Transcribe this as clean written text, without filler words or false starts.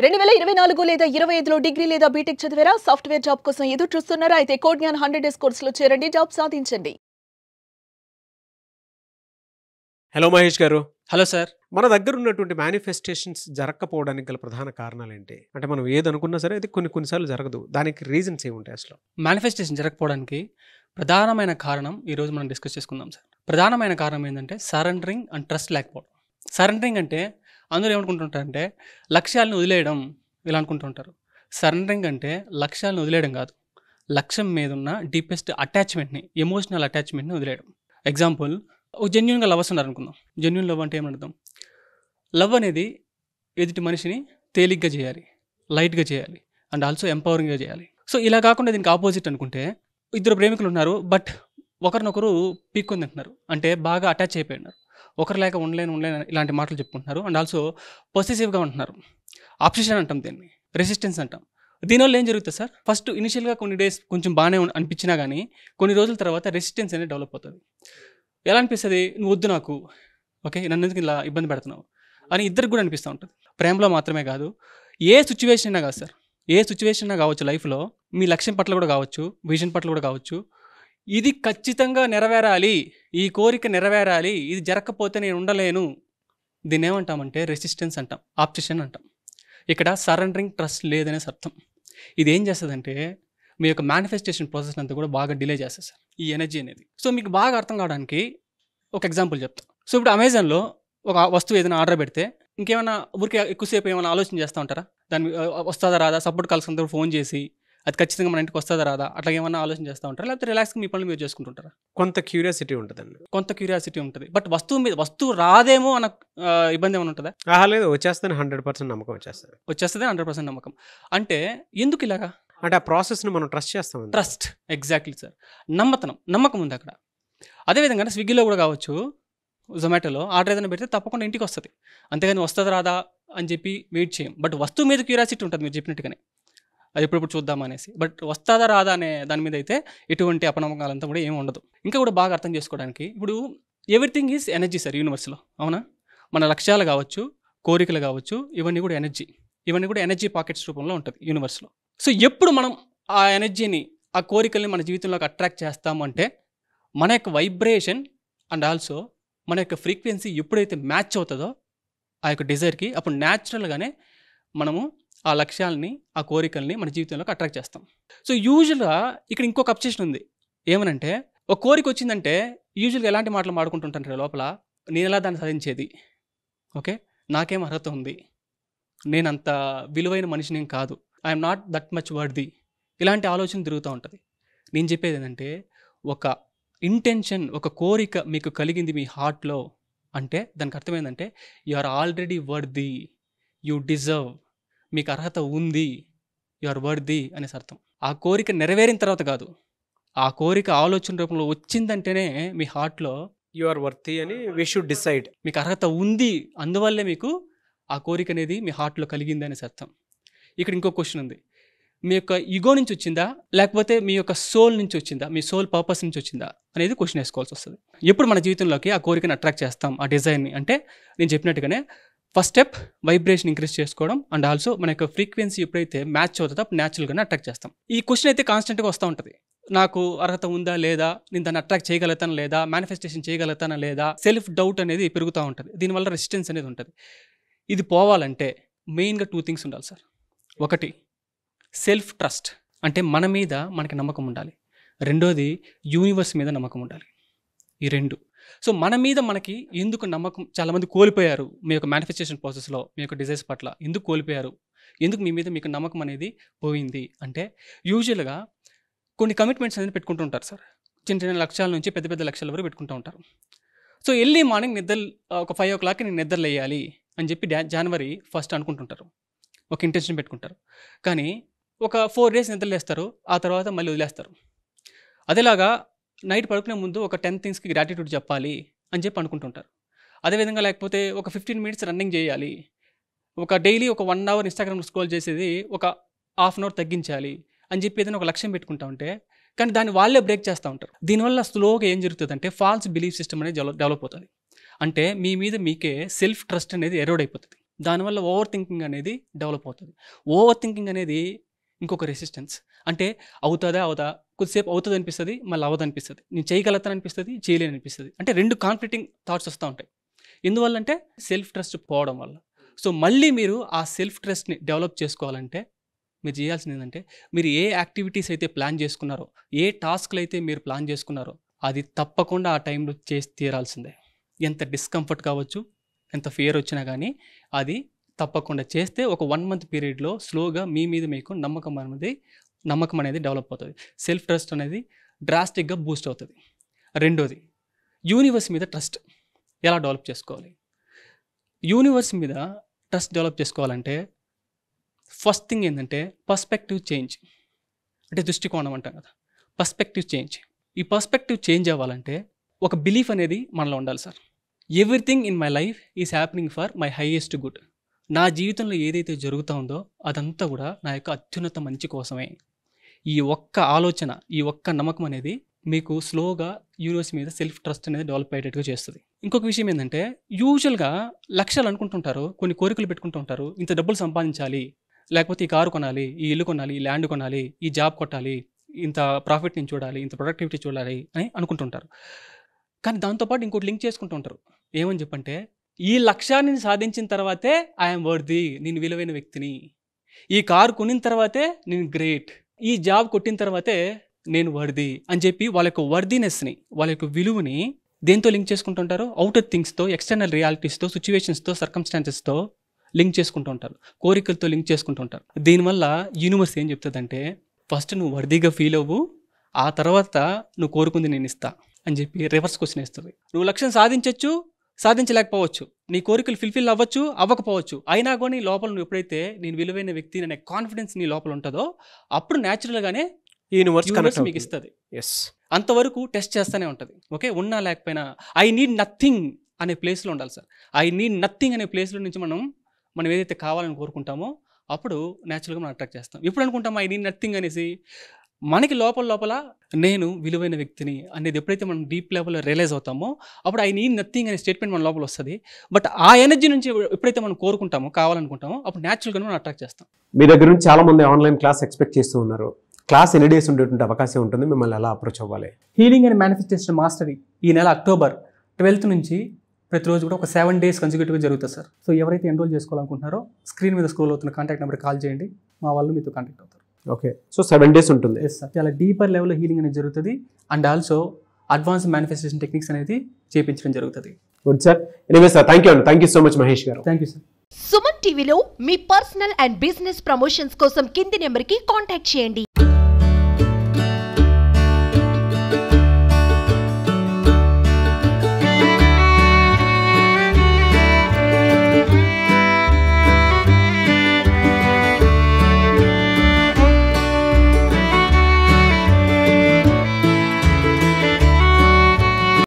2024 లేదా 25లో డిగ్రీ లేదా బీటెక్ చదివారా? సాఫ్ట్‌వేర్ జాబ్ కోసం ఎదురు చూస్తున్నారా? అయితే కోడ్ జ్ఞాన్ 100 డేస్ కోర్సులో చేరండి, జాబ్ సాధించండి. హలో మహేష్ గారు. Hello sir. మన దగ్గర ఉన్నటువంటి మేనిఫెస్టేషన్స్ జరగకపోవడానికి గల ప్రధాన కారణాలు ఏంటి? అంటే మనం ఏదనుకున్నా సరే అది కొన్నిసార్లు జరగదు. దానికి రీజన్స్ ఏముంటాయి అసలు? మేనిఫెస్టేషన్ జరగకపోవడానికి ప్రధానమైన కారణం ఈరోజు మనం డిస్కస్ చేసుకుందాం సార్. ప్రధానమైన కారణం ఏంటంటే సరెండరింగ్ అండ్ ట్రస్ట్ లేకపోవడం. సరెండరింగ్ అంటే అందరూ ఏమనుకుంటుంటారంటే లక్ష్యాలను వదిలేయడం ఇలా అనుకుంటుంటారు. సరెండరింగ్ అంటే లక్ష్యాలను వదిలేయడం కాదు, లక్ష్యం మీద ఉన్న డీపెస్ట్ అటాచ్మెంట్ని, ఎమోషనల్ అటాచ్మెంట్ని వదిలేయడం. ఎగ్జాంపుల్, ఒక జెన్యున్గా లవర్స్ ఉన్నారు అనుకుందాం. జెన్యున్ లవ్ అంటే ఏమర్థం? లవ్ అనేది ఎదుటి మనిషిని తేలిగ్గా చేయాలి, లైట్గా చేయాలి అండ్ ఆల్సో ఎంపవరింగ్గా చేయాలి. సో ఇలా కాకుండా దీనికి ఆపోజిట్ అనుకుంటే, ఇద్దరు ప్రేమికులు ఉన్నారు బట్ ఒకరినొకరు పీక్కొని తింటున్నారు, అంటే బాగా అటాచ్ అయిపోయినారు, ఒకరు లేక ఉండలేను ఇలాంటి మాటలు చెప్పుకుంటున్నారు అండ్ ఆల్సో పొసెసివ్గా ఉంటున్నారు. ఆబ్సెషన్ అంటాం దీన్ని, రెసిస్టెన్స్ అంటాం. దీనివల్ల ఏం జరుగుతుంది సార్? ఫస్ట్ ఇనిషియల్గా కొన్ని డేస్ కొంచెం బాగానే అనిపించినా కానీ కొన్ని రోజుల తర్వాత రెసిస్టెన్స్ అనేది డెవలప్ అవుతుంది. ఎలా అనిపిస్తుంది? నువ్వు వద్దు నాకు, ఓకే, నన్ను ఎందుకు ఇలా ఇబ్బంది పెడుతున్నావు అని ఇద్దరికి కూడా అనిపిస్తూ ఉంటుంది. ప్రేమలో మాత్రమే కాదు, ఏ సిచ్యువేషన్ అయినా కాదు సార్, ఏ సిచ్యువేషన్ అయినా కావచ్చు లైఫ్లో, మీ లక్ష్యం పట్ల కూడా కావచ్చు, విజన్ పట్ల కూడా కావచ్చు, ఇది ఖచ్చితంగా నెరవేరాలి, ఈ కోరిక నెరవేరాలి, ఇది జరగకపోతే నేను ఉండలేను, దీన్ని ఏమంటామంటే రెసిస్టెన్స్ అంటాం, ఆబ్సెషన్ అంటాం. ఇక్కడ సరెండరింగ్, ట్రస్ట్ లేదనేసి అర్థం. ఇది ఏం చేస్తుందంటే మీ యొక్క మేనిఫెస్టేషన్ ప్రాసెస్ అంతా కూడా బాగా డిలే చేస్తుంది సార్, ఈ ఎనర్జీ అనేది. సో మీకు బాగా అర్థం కావడానికి ఒక ఎగ్జాంపుల్ చెప్తాను. సో ఇప్పుడు అమెజాన్లో ఒక వస్తువు ఏదైనా ఆర్డర్ పెడితే ఇంకేమైనా ఊరికే ఎక్కువసేపు ఏమైనా ఆలోచన చేస్తూ ఉంటారా? దాన్ని వస్తుందా రాదా, సపోర్ట్ కాల్స్ అందరూ ఫోన్ చేసి అది ఖచ్చితంగా మన ఇంటికి వస్తుందా రాదా అట్లా ఏమన్నా ఆలోచన చేస్తూ ఉంటారా? లేకపోతే రిలాక్స్గా మీ పనులు మీరు చేసుకుంటుంటారా? కొంత క్యూరియాసిటీ ఉంటుందండి. కొంత క్యూరియాసిటీ ఉంటుంది, బట్ వస్తువు రాదేమో అన్న ఇబ్బంది ఏమైనా ఉంటుందా? లేదు, వచ్చేస్తాను, 100% నమ్మకం వచ్చేస్తుంది. 100% నమ్మకం. అంటే ఎందుకు ఇలాగా? అంటే ఆ ప్రాసెస్ని మనం ట్రస్ట్ చేస్తాం. Trust, exactly sir. నమ్మకం ఉంది అక్కడ. అదేవిధంగా స్విగ్గీలో కూడా కావచ్చు, జొమాటోలో ఆర్డర్ ఏదైనా పెడితే తప్పకుండా ఇంటికి వస్తుంది, అంతేగాని వస్తుంది రాదా అని చెప్పి వెయిట్ చేయం. బట్ వస్తువు మీద క్యూరియాసిటీ ఉంటుంది మీరు చెప్పినట్టుగానే, అది ఎప్పుడెప్పుడు చూద్దామనేసి. బట్ వస్తుందా రాదా అనే దాని మీద అయితే ఎటువంటి అపనమ్మకాలంతా కూడా ఏమి ఉండదు. ఇంకా కూడా బాగా అర్థం చేసుకోవడానికి, ఇప్పుడు ఎవ్రీథింగ్ ఈజ్ ఎనర్జీ సార్ యూనివర్స్లో, అవునా? మన లక్ష్యాలు కావచ్చు, కోరికలు కావచ్చు, ఇవన్నీ కూడా ఎనర్జీ పాకెట్స్ రూపంలో ఉంటుంది యూనివర్స్లో. సో ఎప్పుడు మనం ఆ ఎనర్జీని, ఆ కోరికల్ని మన జీవితంలోకి అట్రాక్ట్ చేస్తాము అంటే మన యొక్క వైబ్రేషన్ అండ్ ఆల్సో మన యొక్క ఫ్రీక్వెన్సీ ఎప్పుడైతే మ్యాచ్ అవుతుందో ఆ యొక్క డిజైర్కి, అప్పుడు న్యాచురల్గానే మనము ఆ లక్ష్యాలని, ఆ కోరికల్ని మన జీవితంలోకి అట్రాక్ట్ చేస్తాం. సో యూజువల్గా ఇక్కడ ఇంకొక అబ్సెషన్ ఉంది. ఏమనంటే ఒక కోరిక వచ్చిందంటే యూజువల్గా ఎలాంటి మాటలు మాడుకుంటుంటారు లోపల, నేను ఎలా దాన్ని సాధించేది, ఓకే, నాకేం అర్హత ఉంది, నేను అంత విలువైన మనిషినేం కాదు, I'm not that much worthy, ఇలాంటి ఆలోచన తిరుగుతూ ఉంటుంది. నేను చెప్పేది ఏంటంటే ఒక ఇంటెన్షన్, ఒక కోరిక మీకు కలిగింది మీ హార్ట్లో అంటే దానికి అర్థం ఏంటంటే you are already worthy, you deserve, మీకు అర్హత ఉంది, యు ఆర్ వర్ది అనేసి అర్థం. ఆ కోరిక నెరవేరిన తర్వాత కాదు, ఆ కోరిక ఆలోచన రూపంలో వచ్చిందంటేనే మీ హార్ట్లో యు ఆర్ వర్తీ అని వి షుడ్ డిసైడ్, మీకు అర్హత ఉంది, అందువల్లే మీకు ఆ కోరిక అనేది మీ హార్ట్లో కలిగింది అనేసి అర్థం. ఇక్కడ ఇంకో క్వశ్చన్ ఉంది, మీ యొక్క ఈగో నుంచి వచ్చిందా లేకపోతే మీ యొక్క సోల్ నుంచి వచ్చిందా, మీ సోల్ పర్పస్ నుంచి వచ్చిందా అనేది క్వశ్చన్ వేసుకోవాల్సి వస్తుంది. ఎప్పుడు మన జీవితంలోకి ఆ కోరికను అట్రాక్ట్ చేస్తాం, ఆ డిజైన్ని అంటే నేను చెప్పినట్టుగానే ఫస్ట్ స్టెప్ వైబ్రేషన్ ఇంక్రీజ్ చేసుకోవడం అండ్ ఆల్సో మన యొక్క ఫ్రీక్వెన్సీ ఎప్పుడైతే మ్యాచ్ అవుతుందో అప్పుడు న్యాచురల్గానే అట్రాక్ట్ చేస్తాం. ఈ క్వశ్చన్ అయితే కాన్స్టెంట్గా వస్తూ ఉంటుంది, నాకు అర్హత ఉందా లేదా, నేను దాన్ని అట్రాక్ట్ చేయగలుగుతానా లేదా, మేనిఫెస్టేషన్ చేయగలుగుతానా లేదా, సెల్ఫ్ డౌట్ అనేది పెరుగుతూ ఉంటుంది, దీనివల్ల రెసిస్టెన్స్ అనేది ఉంటుంది. ఇది పోవాలంటే మెయిన్గా 2 థింగ్స్ ఉండాలి సార్. ఒకటి సెల్ఫ్ ట్రస్ట్, అంటే మన మీద మనకి నమ్మకం ఉండాలి. రెండోది యూనివర్స్ మీద నమ్మకం ఉండాలి. ఈ రెండు. సో మన మీద మనకి ఎందుకు నమ్మకం చాలామంది కోల్పోయారు మీ యొక్క మేనిఫెస్టేషన్ ప్రాసెస్లో, మీ యొక్క డిజైర్స్ పట్ల ఎందుకు కోల్పోయారు, ఎందుకు మీ మీద మీకు నమ్మకం అనేది పోయింది అంటే యూజువల్గా కొన్ని కమిట్మెంట్స్ అనేది పెట్టుకుంటూ ఉంటారు సార్. చిన్న లక్ష్యాల నుంచి పెద్ద పెద్ద లక్ష్యాల వరకు పెట్టుకుంటూ ఉంటారు. సో ఎర్లీ మార్నింగ్ ఒక 5 o'clock నేను నిద్రలు వేయాలి అని చెప్పి January 1st అనుకుంటుంటారు, ఒక ఇంటెన్షన్ పెట్టుకుంటారు. కానీ ఒక 4 days నిద్రలేస్తారు, ఆ తర్వాత మళ్ళీ వదిలేస్తారు. అదేలాగా నైట్ పడుకునే ముందు ఒక 10 థింగ్స్కి గ్రాటిట్యూడ్ చెప్పాలి అని చెప్పి అనుకుంటుంటారు. అదేవిధంగా లేకపోతే ఒక 15 minutes రన్నింగ్ చేయాలి, ఒక డైలీ ఒక 1 hour ఇన్స్టాగ్రామ్ స్క్రోల్ చేసేది ఒక ½ hour తగ్గించాలి అని చెప్పి ఏదైనా ఒక లక్ష్యం పెట్టుకుంటా ఉంటే కానీ దాన్ని వాళ్ళే బ్రేక్ చేస్తూ ఉంటారు. దీనివల్ల స్లోగా ఏం జరుగుతుంది అంటే ఫాల్స్ బిలీఫ్ సిస్టమ్ అనేది డెవలప్ అవుతుంది. అంటే మీ మీద మీకే సెల్ఫ్ ట్రస్ట్ అనేది ఎరోడ్ అయిపోతుంది. దానివల్ల ఓవర్ థింకింగ్ అనేది డెవలప్ అవుతుంది. ఓవర్ థింకింగ్ అనేది ఇంకొక రెసిస్టెన్స్. అంటే అవుతా కొద్దిసేపు అవుతుంది అనిపిస్తుంది, మళ్ళీ అవ్వదు అనిపిస్తుంది, నేను చేయగలుగుతాను అనిపిస్తుంది, చేయలేని అనిపిస్తుంది. అంటే 2 కాన్ఫ్లిక్టింగ్ థాట్స్ వస్తూ ఉంటాయి. ఎందువల్లంటే సెల్ఫ్ ట్రస్ట్ పోవడం వల్ల. సో మళ్ళీ మీరు ఆ సెల్ఫ్ ట్రస్ట్ని డెవలప్ చేసుకోవాలంటే మీరు చేయాల్సింది ఏంటంటే, మీరు ఏ యాక్టివిటీస్ అయితే ప్లాన్ చేసుకున్నారో, ఏ టాస్క్లు అయితే మీరు ప్లాన్ చేసుకున్నారో అది తప్పకుండా ఆ టైంలో చేసి తీరాల్సిందే. ఎంత డిస్కంఫర్ట్ కావచ్చు, ఎంత ఫియర్ వచ్చినా కానీ అది తప్పకుండా చేస్తే ఒక 1 మంత్ పీరియడ్లో స్లోగా మీ మీద మీకు నమ్మకం అనేది డెవలప్ అవుతుంది. సెల్ఫ్ ట్రస్ట్ అనేది డ్రాస్టిక్గా బూస్ట్ అవుతుంది. రెండోది, యూనివర్స్ మీద ట్రస్ట్ ఎలా డెవలప్ చేసుకోవాలి? యూనివర్స్ మీద ట్రస్ట్ డెవలప్ చేసుకోవాలంటే ఫస్ట్ థింగ్ ఏంటంటే పర్స్పెక్టివ్ చేంజ్. అంటే దృష్టికోణం అంటాం కదా, పర్స్పెక్టివ్ చేంజ్. ఈ పర్స్పెక్టివ్ చేంజ్ అవ్వాలంటే ఒక బిలీఫ్ అనేది మనలో ఉండాలి sir. Everything in my life is happening for my highest good. నా జీవితంలో ఏదైతే జరుగుతూ ఉందో అదంతా కూడా నా యొక్క అత్యున్నత మంచి కోసమే. ఈ ఒక్క ఆలోచన, ఈ ఒక్క నమ్మకం అనేది మీకు స్లోగా యూనివర్స్ మీద సెల్ఫ్ ట్రస్ట్ అనేది డెవలప్ అయ్యేటట్టుగా చేస్తుంది. ఇంకొక విషయం ఏంటంటే, యూజువల్గా లక్ష్యాలు అనుకుంటుంటారు, కొన్ని కోరికలు పెట్టుకుంటూ ఉంటారు. ఇంత డబ్బులు సంపాదించాలి, లేకపోతే ఈ కారు కొనాలి, ఈ ఇల్లు కొనాలి, ఈ ల్యాండ్ కొనాలి, ఈ జాబ్ కొట్టాలి, ఇంత ప్రాఫిట్ నేను చూడాలి, ఇంత ప్రొడక్టివిటీ చూడాలి అని అనుకుంటుంటారు. కానీ దాంతోపాటు ఇంకోటి లింక్ చేసుకుంటూ ఉంటారు. ఏమని చెప్పంటే, ఈ లక్ష్యాన్ని సాధించిన తర్వాతే ఐఎమ్ వర్ది, నేను విలువైన వ్యక్తిని. ఈ కారు కొనిన తర్వాతే నేను గ్రేట్. ఈ జాబ్ కొట్టిన తర్వాతే నేను వర్ది అని చెప్పి వాళ్ళ యొక్క వర్దినెస్ని, వాళ్ళ యొక్క విలువని దేంతో లింక్ చేసుకుంటుంటారు? అవుటర్ థింగ్స్తో, ఎక్స్టర్నల్ రియాలిటీస్తో, సిచ్యువేషన్స్తో, సర్కమ్స్టాన్సెస్తో లింక్ చేసుకుంటూ ఉంటారు, కోరికలతో లింక్ చేసుకుంటూ ఉంటారు. దీనివల్ల యూనివర్స్ ఏం చెప్తుందంటే, ఫస్ట్ నువ్వు వర్దిగా ఫీల్ అవ్వు, ఆ తర్వాత నువ్వు కోరుకుంది నేను ఇస్తా అని చెప్పి రివర్స్ క్వశ్చన్ ఇస్తుంది. నువ్వు లక్ష్యం సాధించవచ్చు, సాధించలేకపోవచ్చు, నీ కోరికలు ఫుల్ఫిల్ అవ్వచ్చు, అవ్వకపోవచ్చు, అయినా కూడా నీ లోపల నువ్వు ఎప్పుడైతే నేను విలువైన వ్యక్తి అనే కాన్ఫిడెన్స్ నీ లోపల ఉంటుందో అప్పుడు న్యాచురల్గానే యూనివర్స్ మీకు ఇస్తుంది. అంతవరకు టెస్ట్ చేస్తూనే ఉంటుంది. ఓకే, ఉన్నా లేకపోయినా ఐ నీడ్ నథింగ్ అనే ప్లేస్లో ఉండాలి సార్. ఐ నీడ్ నథింగ్ అనే ప్లేస్లో నుంచి మనం ఏదైతే కావాలని కోరుకుంటామో అప్పుడు న్యాచురల్గా మనం అట్రాక్ట్ చేస్తాం. ఎప్పుడు అనుకుంటాం ఐ నీడ్ నథింగ్ అనేసి? మనకి లోపల నేను విలువైన వ్యక్తిని అనేది ఎప్పుడైతే మనం డీప్ లెవెల్లో రియలైజ్ అవుతామో అప్పుడు ఐ నీడ్ నథింగ్ అనే స్టేట్మెంట్ మన లోపల వస్తుంది. బట్ ఆ ఎనర్జీ నుంచి ఎప్పుడైతే మనం కోరుకుంటామో, కావాలనుకుంటామో అప్పుడు న్యాచురల్గా మనం అట్రాక్ట్ చేస్తాం. మీ దగ్గర నుంచి చాలా మంది ఆన్లైన్ క్లాస్ ఎక్స్పెక్ట్ చేస్తూ ఉన్నారు. క్లాస్ ఎన్ని డేస్ ఉండేటువంటి అవకాశం ఉంటుంది? మిమ్మల్ని ఎలా అప్రోచ్ అవ్వాలి? హీలింగ్ అండ్ మేనిఫెస్టేషన్ మాస్టరీ ఈ నెల అక్టోబర్ 12th నుంచి ప్రతిరోజు కూడా ఒక 7 days కన్సిక్యూటివ్గా జరుగుతుంది సార్. సో ఎవరైతే ఎన్రోల్ చేసుకోవాలనుకుంటున్నారో స్క్రీన్ మీద స్క్రోల్ అవుతున్న కాంటాక్ట్ నెంబర్ కాల్ చేయండి, మా వాళ్ళు మీతో కాంటాక్ట్ అవుతారు. ఓకే, సో 7 days ఉంటుంది. ఎస్ సార్, చాలా డీపర్ లెవెల్లో హీలింగ్ అనేది జరుగుతుంది. And also advance manifestation techniques అనేది చేయించడం జరుగుతుంది. Good sir. Anyway sir, thank you అండి. Thank you so much Mahesh గారు. Thank you sir. సుమన్ టీవీలో మీ పర్సనల్ అండ్ బిజినెస్ ప్రమోషన్స్ కోసం కింది నెంబర్కి కాంటాక్ట్ చేయండి.